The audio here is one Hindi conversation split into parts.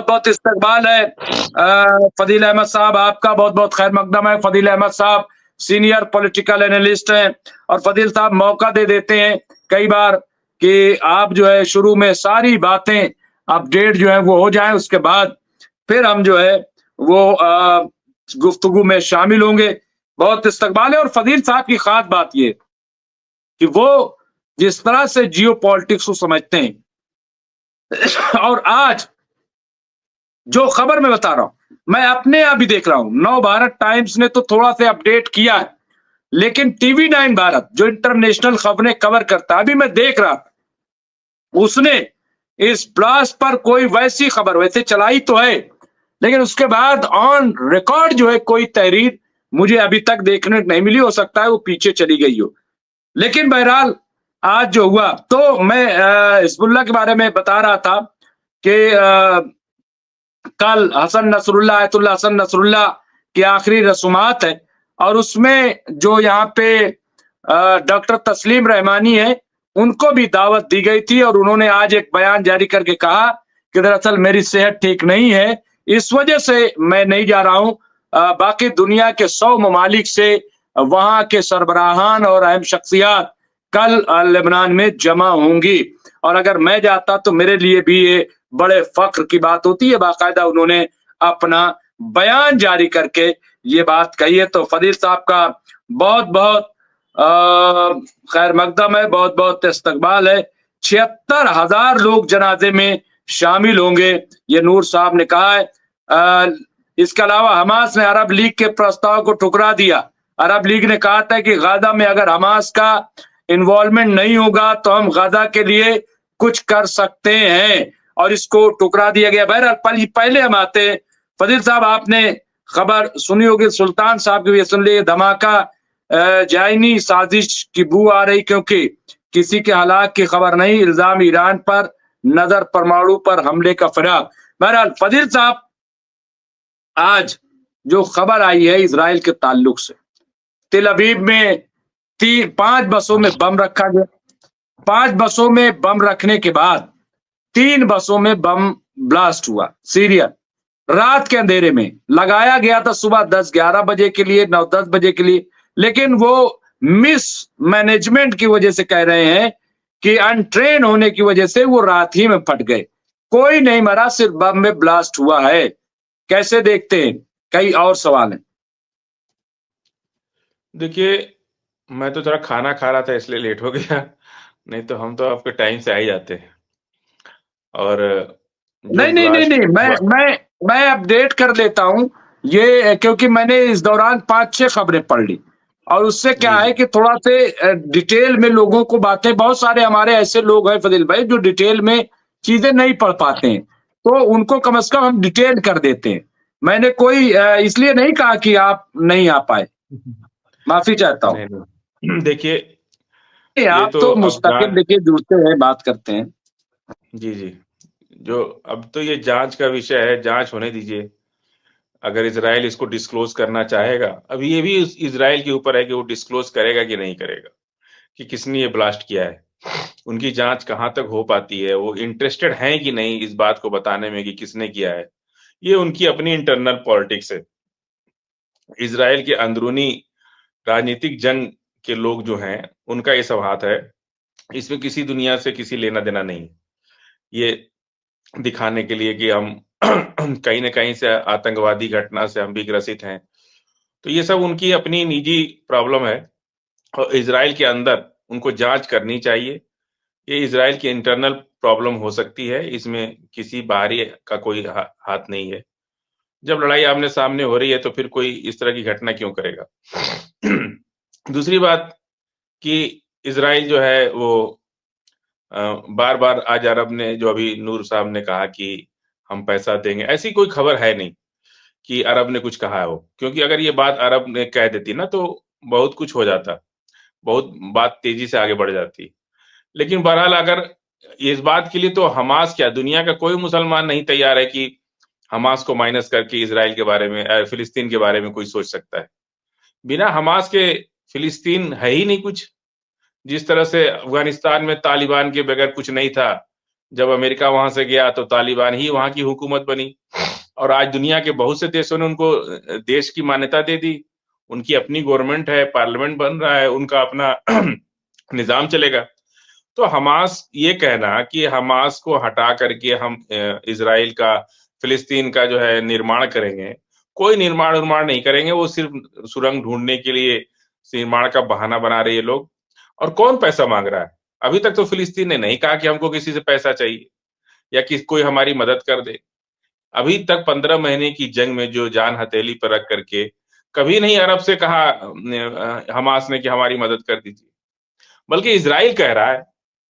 बहुत इस्तकबाल है। फदील अहमद साहब आपका बहुत बहुत खैर मकदम है। फदील अहमद साहब सीनियर पॉलिटिकल एनालिस्ट हैं और फदील साहब मौका दे देते हैं कई बार कि आप जो है शुरू में सारी बातें अपडेट जो है वो हो जाए, उसके बाद फिर हम जो है वो गुफ्तगू में शामिल होंगे। बहुत इस्तकबाल है। और फदील साहब की खास बात ये कि वो जिस तरह से जियो पॉलिटिक्स को समझते हैं और आज जो खबर मैं बता रहा हूं, मैं अपने यहां भी देख रहा हूं, नव भारत टाइम्स ने तो थोड़ा सा अपडेट किया है, लेकिन टीवी 9 भारत जो इंटरनेशनल खबरें कवर करता है, अभी मैं देख रहा, उसने इस ब्लास्ट पर कोई वैसी खबर वैसे चलाई तो है, लेकिन उसके बाद ऑन रिकॉर्ड जो है कोई तहरीर मुझे अभी तक देखने नहीं मिली। हो सकता है वो पीछे चली गई हो, लेकिन बहरहाल आज जो हुआ, तो मैं हिजबुल्लाह के बारे में बता रहा था कि कल Hassan Nasrallah Ayatollah Hassan Nasrallah की आखिरी रसूमात है और उसमें जो यहाँ पे डॉक्टर तस्लीम रहमानी है, उनको भी दावत दी गई थी और उन्होंने आज एक बयान जारी करके कहा कि दरअसल मेरी सेहत ठीक नहीं है, इस वजह से मैं नहीं जा रहा हूं। बाकी दुनिया के 100 ममालिक से वहां के सरबराहान और अहम शख्सियात कल लेबनान में जमा होंगी और अगर मैं जाता तो मेरे लिए भी ये बड़े फख्र की बात होती है। बाकायदा उन्होंने अपना बयान जारी करके ये बात कही है। तो फदील साहब का बहुत बहुत खैर मकदम है, बहुत बहुत इस्तकबाल है। 76,000 लोग जनाजे में शामिल होंगे, ये नूर साहब ने कहा है। इसके अलावा हमास ने अरब लीग के प्रस्ताव को ठुकरा दिया। अरब लीग ने कहा था कि गाजा में अगर हमास का इन्वॉल्वमेंट नहीं होगा तो हम गाजा के लिए कुछ कर सकते हैं और इसको ठुकरा दिया गया। बहरहाल पहले हम आते हैं, फदील साहब आपने खबर सुनी होगी, सुल्तान साहब की भी सुन ली, धमाका जायनी साजिश की बू आ रही क्योंकि किसी के हलाक की खबर नहीं, इल्जाम ईरान पर, नजर परमाणु पर हमले का फराग। बहरहाल फदील साहब आज जो खबर आई है इजराइल के ताल्लुक से, तेल अवीव में 5 बसों में बम रखा गया। 5 बसों में बम रखने के बाद 3 बसों में बम ब्लास्ट हुआ। सीरिया रात के अंधेरे में लगाया गया था, सुबह 10-11 बजे के लिए, 9-10 बजे के लिए, लेकिन वो मिस मैनेजमेंट की वजह से कह रहे हैं कि अनट्रेन होने की वजह से वो रात ही में फट गए। कोई नहीं मरा, सिर्फ बम में ब्लास्ट हुआ है। कैसे देखते हैं? कई और सवाल हैं। देखिए, मैं तो थोड़ा खाना खा रहा था इसलिए लेट हो गया, नहीं तो हम तो आपके टाइम से आ ही जाते हैं। और जो नहीं नहीं नहीं ब्लास्ट नहीं, मैं अपडेट कर लेता हूं ये, क्योंकि मैंने इस दौरान 5-6 खबरें पढ़ ली और उससे क्या जी है जी कि थोड़ा से डिटेल में लोगों को बातें, बहुत सारे हमारे ऐसे लोग हैं फजील भाई जो डिटेल में चीजें नहीं पढ़ पाते हैं, तो उनको कम से कम हम डिटेल कर देते हैं। मैंने कोई इसलिए नहीं कहा कि आप नहीं आ पाए, माफी चाहता हूँ। नहीं नहीं देखिए, ये आप तो तो अब मुस्तकिल जांच, देखिए जुड़ते हैं, बात करते हैं। जी जी, जो अब तो ये जांच का विषय है, जांच होने दीजिए। अगर इजराइल इसको डिस्क्लोज करना चाहेगा, अभी ये भी इजराइल के ऊपर है कि वो डिस्क्लोज करेगा कि नहीं करेगा, कि किसने ये ब्लास्ट किया है। उनकी जांच कहाँ तक हो पाती है, वो इंटरेस्टेड हैं कि नहीं इस बात को बताने में कि किसने किया है, ये उनकी अपनी इंटरनल पॉलिटिक्स है। इजराइल के अंदरूनी राजनीतिक जंग के लोग जो हैं, उनका ये सब हाथ है, इसमें किसी दुनिया से किसी लेना देना नहीं। ये दिखाने के लिए कि हम कहीं ना कहीं से आतंकवादी घटना से हम भी ग्रसित हैं, तो ये सब उनकी अपनी निजी प्रॉब्लम है और इजराइल के अंदर उनको जांच करनी चाहिए। ये इजराइल की इंटरनल प्रॉब्लम हो सकती है, इसमें किसी बाहरी का कोई हाथ नहीं है। जब लड़ाई आमने सामने हो रही है तो फिर कोई इस तरह की घटना क्यों करेगा। दूसरी बात कि इजराइल जो है वो बार बार आज अरब ने, जो अभी नूर साहब ने कहा कि हम पैसा देंगे, ऐसी कोई खबर है नहीं कि अरब ने कुछ कहा हो, क्योंकि अगर ये बात अरब ने कह देती ना तो बहुत कुछ हो जाता, बहुत बात तेजी से आगे बढ़ जाती। लेकिन बहरहाल अगर इस बात के लिए तो हमास क्या, दुनिया का कोई मुसलमान नहीं तैयार है कि हमास को माइनस करके इजराइल के बारे में, फिलिस्तीन के बारे में कोई सोच सकता है। बिना हमास के फिलिस्तीन है ही नहीं कुछ। जिस तरह से अफगानिस्तान में तालिबान के बगैर कुछ नहीं था, जब अमेरिका वहां से गया तो तालिबान ही वहां की हुकूमत बनी, और आज दुनिया के बहुत से देशों ने उनको देश की मान्यता दे दी। उनकी अपनी गवर्नमेंट है, पार्लियामेंट बन रहा है, उनका अपना निजाम चलेगा। तो हमास, ये कहना कि हमास को हटा करके हम इजराइल का, फिलिस्तीन का जो है निर्माण करेंगे, कोई निर्माण नहीं करेंगे। वो सिर्फ सुरंग ढूंढने के लिए निर्माण का बहाना बना रहे हैं लोग। और कौन पैसा मांग रहा है? अभी तक तो फिलिस्तीन ने नहीं कहा कि हमको किसी से पैसा चाहिए या कि कोई हमारी मदद कर दे। अभी तक 15 महीने की जंग में जो जान हथेली पर रख करके कभी नहीं अरब से कहा हमास ने कि हमारी मदद कर दीजिए। बल्कि इजराइल कह रहा है,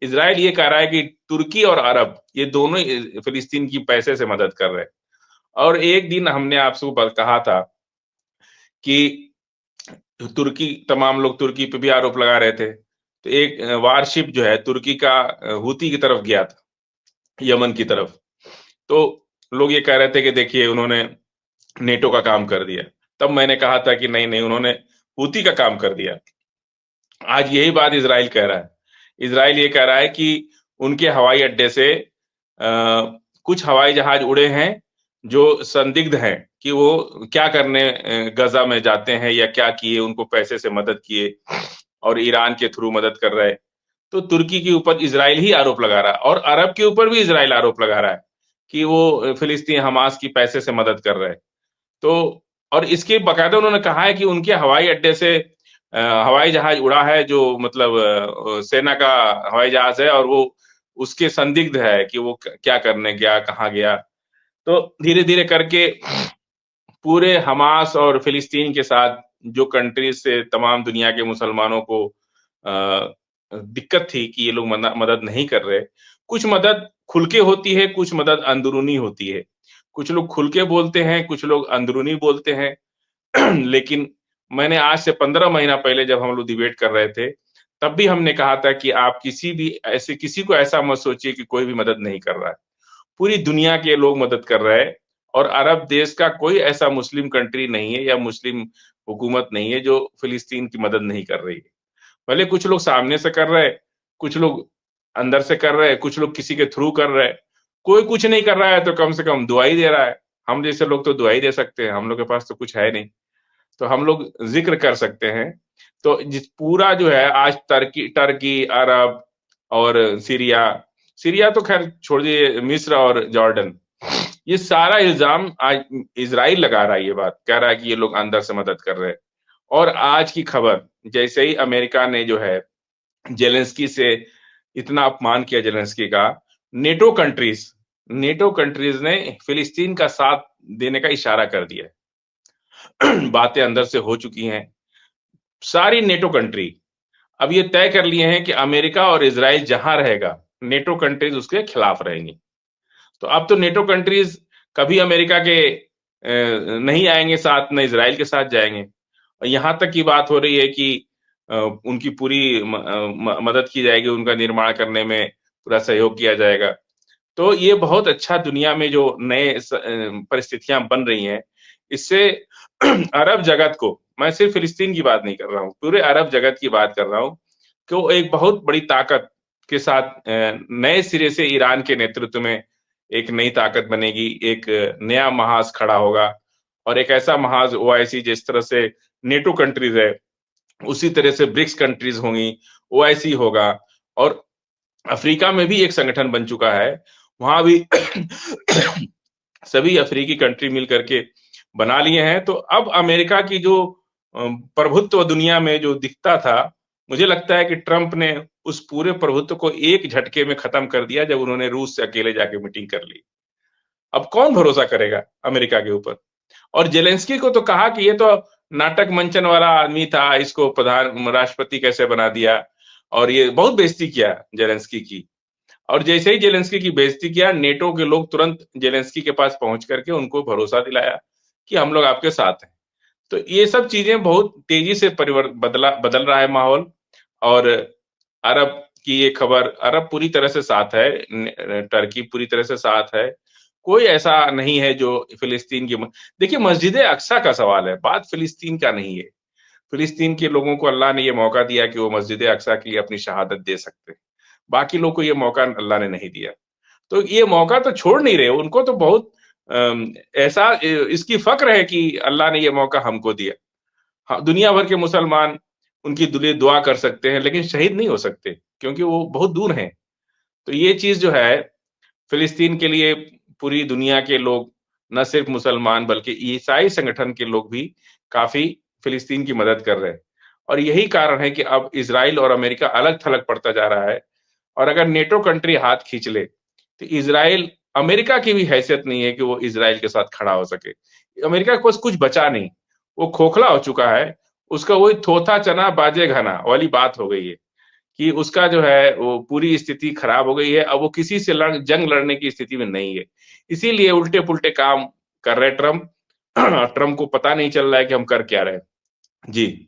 इजराइल ये कह रहा है कि तुर्की और अरब ये दोनों ही फिलिस्तीन की पैसे से मदद कर रहे हैं। और एक दिन हमने आपसे कहा था कि तुर्की, तमाम लोग तुर्की पे भी आरोप लगा रहे थे। तो एक वारशिप जो है तुर्की का हूती की तरफ गया था, यमन की तरफ। तो लोग ये कह रहे थे कि देखिए उन्होंने नेटो का काम कर दिया। तब मैंने कहा था कि नहीं नहीं, उन्होंने हूती का काम कर दिया। आज यही बात इजराइल कह रहा है। इजराइल ये कह रहा है कि उनके हवाई अड्डे से कुछ हवाई जहाज उड़े हैं जो संदिग्ध हैं कि वो क्या करने गजा में जाते हैं या क्या किए, उनको पैसे से मदद किए और ईरान के थ्रू मदद कर रहे हैं। तो तुर्की के ऊपर इजराइल ही आरोप लगा रहा है और अरब के ऊपर भी इजराइल आरोप लगा रहा है कि वो फिलिस्तीन हमास की पैसे से मदद कर रहे हैं। तो और इसके बकायदा उन्होंने कहा है कि उनके हवाई अड्डे से हवाई जहाज उड़ा है जो मतलब सेना का हवाई जहाज है, और वो उसके संदिग्ध है कि वो क्या करने गया, कहाँ गया। तो धीरे धीरे करके पूरे हमास और फिलिस्तीन के साथ जो कंट्रीज से तमाम दुनिया के मुसलमानों को दिक्कत थी कि ये लोग मदद नहीं कर रहे। कुछ मदद खुल के होती है, कुछ मदद अंदरूनी होती है। कुछ लोग खुल के बोलते हैं, कुछ लोग अंदरूनी बोलते हैं। लेकिन मैंने आज से 15 महीना पहले जब हम लोग डिबेट कर रहे थे, तब भी हमने कहा था कि आप किसी को ऐसा मत सोचिए कि कोई भी मदद नहीं कर रहा है। पूरी दुनिया के लोग मदद कर रहे हैं, और अरब देश का कोई ऐसा मुस्लिम कंट्री नहीं है या मुस्लिम हुकूमत नहीं है जो फिलिस्तीन की मदद नहीं कर रही है। भले कुछ लोग सामने से कर रहे हैं, कुछ लोग अंदर से कर रहे हैं, कुछ लोग किसी के थ्रू कर रहे हैं। कोई कुछ नहीं कर रहा है तो कम से कम दुआ ही दे रहा है। हम जैसे लोग तो दुआ ही दे सकते हैं, हम लोग के पास तो कुछ है नहीं। तो हम लोग ज़िक्र कर सकते हैं। तो जिस पूरा जो है आज टर्की टर्की, अरब और सीरिया, सीरिया तो खैर छोड़ दीजिए, मिस्र और जॉर्डन, ये सारा इल्ज़ाम आज इज़राइल लगा रहा है। ये बात कह रहा है कि ये लोग अंदर से मदद कर रहे हैं। और आज की खबर, जैसे ही अमेरिका ने जो है ज़ेलेंस्की से इतना अपमान किया ज़ेलेंस्की का, नेटो कंट्रीज़ ने फिलिस्तीन का साथ देने का इशारा कर दिया है। बातें अंदर से हो चुकी हैं। सारी नेटो कंट्री अब ये तय कर लिए हैं कि अमेरिका और इज़राइल जहां रहेगा, नेटो कंट्रीज उसके खिलाफ रहेंगी। तो अब तो नेटो कंट्रीज कभी अमेरिका के नहीं आएंगे साथ, न इज़राइल के साथ जाएंगे। और यहां तक की बात हो रही है कि उनकी पूरी मदद की जाएगी, उनका निर्माण करने में पूरा सहयोग किया जाएगा। तो ये बहुत अच्छा, दुनिया में जो नए परिस्थितियां बन रही हैं, इससे अरब जगत को, मैं सिर्फ फिलिस्तीन की बात नहीं कर रहा हूँ, पूरे अरब जगत की बात कर रहा हूँ कि वो एक बहुत बड़ी ताकत के साथ नए सिरे से ईरान के नेतृत्व में एक नई ताकत बनेगी, एक नया महाज खड़ा होगा। और एक ऐसा महाज ओआईसी, जिस तरह से नेटो कंट्रीज है उसी तरह से ब्रिक्स कंट्रीज होंगी, ओआईसी होगा। और अफ्रीका में भी एक संगठन बन चुका है, वहां भी सभी अफ्रीकी कंट्री मिल करके बना लिए हैं। तो अब अमेरिका की जो प्रभुत्व दुनिया में जो दिखता था, मुझे लगता है कि ट्रंप ने उस पूरे प्रभुत्व को एक झटके में खत्म कर दिया जब उन्होंने रूस से अकेले जाके मीटिंग कर ली। अब कौन भरोसा करेगा अमेरिका के ऊपर? और जेलेंस्की को तो कहा कि ये तो नाटक मंचन वाला आदमी था, इसको प्रधान राष्ट्रपति कैसे बना दिया, और ये बहुत बेइज्जती किया जेलेंस्की की। और जैसे ही जेलेंस्की की बेइज्जती किया, नेटो के लोग तुरंत जेलेंस्की के पास पहुंच करके उनको भरोसा दिलाया कि हम लोग आपके साथ हैं। तो ये सब चीजें बहुत तेजी से बदल रहा है माहौल। और अरब की ये खबर, अरब पूरी तरह से साथ है, टर्की पूरी तरह से साथ है। कोई ऐसा नहीं है जो फिलिस्तीन की देखिए, मस्जिद अक्सा का सवाल है, बात फिलिस्तीन का नहीं है। फिलिस्तीन के लोगों को अल्लाह ने ये मौका दिया कि वो मस्जिद अक्सा के लिए अपनी शहादत दे सकते हैं। बाकी लोगों को ये मौका अल्लाह ने नहीं दिया। तो ये मौका तो छोड़ नहीं रहे, उनको तो बहुत ऐसा इसकी फ़क्र है कि अल्लाह ने ये मौका हमको दिया। हाँ, दुनिया भर के मुसलमान उनकी लिए दुआ कर सकते हैं, लेकिन शहीद नहीं हो सकते, क्योंकि वो बहुत दूर हैं। तो ये चीज़ जो है, फ़िलिस्तीन के लिए पूरी दुनिया के लोग, न सिर्फ़ मुसलमान बल्कि ईसाई संगठन के लोग भी काफ़ी फ़िलिस्तीन की मदद कर रहे हैं। और यही कारण है कि अब इज़राइल और अमेरिका अलग-थलग पड़ता जा रहा है, और अगर नेटो कंट्री हाथ खींच ले, तो इज़राइल, अमेरिका की भी हैसियत नहीं है कि वो इज़राइल के साथ खड़ा हो सके। अमेरिका के पास कुछ बचा नहीं, वो खोखला हो चुका है, उसका वही थोथा चना बाजे घना वाली बात हो गई है, कि उसका जो है वो पूरी स्थिति खराब हो गई है, अब वो किसी से जंग लड़ने की स्थिति में नहीं है। इसीलिए उल्टे-पुल्टे काम कर रहे ट्रम्प। ट्रम्प को पता नहीं चल रहा है कि हम कर क्या रहे हैं। जी।